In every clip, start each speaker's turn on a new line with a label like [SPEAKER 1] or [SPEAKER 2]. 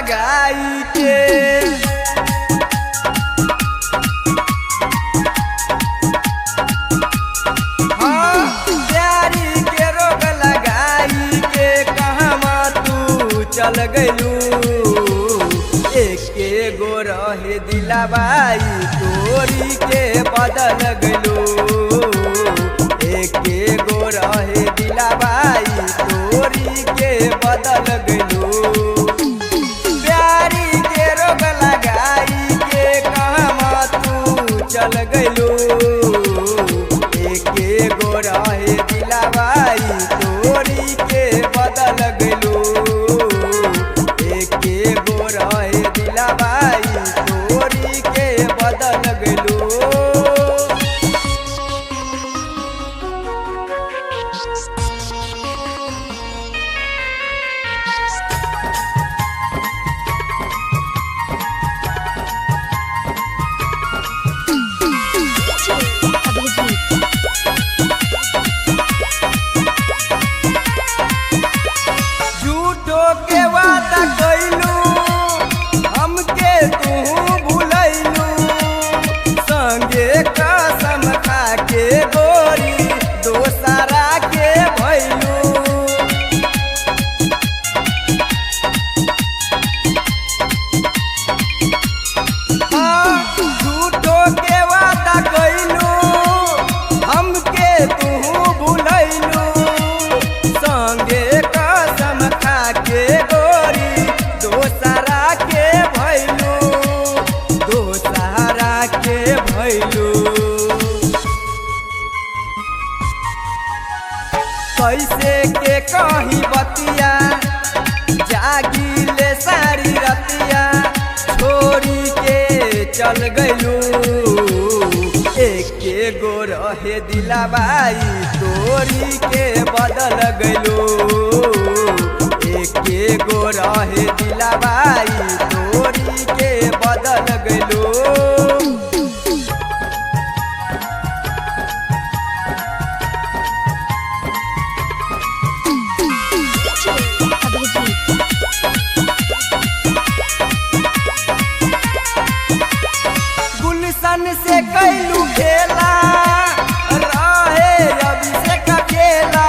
[SPEAKER 1] लगाई के। हाँ प्यारी के रोग लगाई के कहवा तू चल गइलू। एके गो रहे दिलवाई तोरी के बदल गइलू। एके गो रहे दिलवाई तोरी के बदल गइलू। प्यारी के रोग लगाई के कहवा तू चल गइलू। एके गो रहे दिलवाई तोरी के बदल गइलू। एके गो रहे दिलवाई तोरी के बदल गइलू। झूठो के वादा कइलू हमके तू भुलैलू। संगे कसम खा के गोरी दोसरा के भइलू। झूठो के वादा कइलू हमके तू भुलैलू। संगे कसम खा के गोरी दोसरा के भइलू। दोसरा के भइलू। कैसे के कही बतिया जागी ले सारी रतिया छोड़ी के चल गइलू। एके गो रहे दिलवाई तोरी के बदल गइलू। एके गो रहे दिलवाई तोरी के बदल गइलू। गुलशन से कैलू खेला रहे अभिषेक खेला।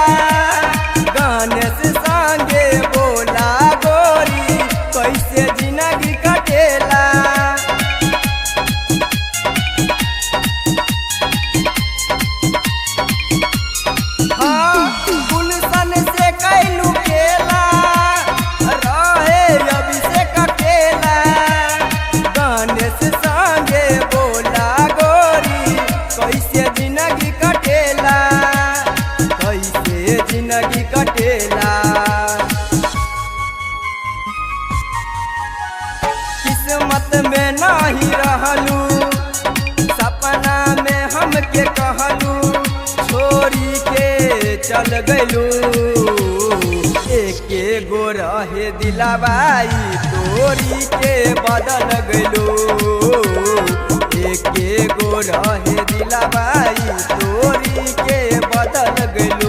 [SPEAKER 1] गणेश संगे बोला गोरी कैसे जिंदगी कटेला। हाँ गुलशन से कैलू खेला रहे अभिषेक खेला। गणेश संगे बोला गोरी कैसे जिंदगी कटेला। कैसे जिंदगी कटेला। किस्मत में नहीं रहलू सपना में हमके कहलू छोड़ी के चल गइलू। एके गो रहे दिलवाई तोरी के बदल गइलू। एके गो रहे दिलवाई तोरी के बदल गइलू।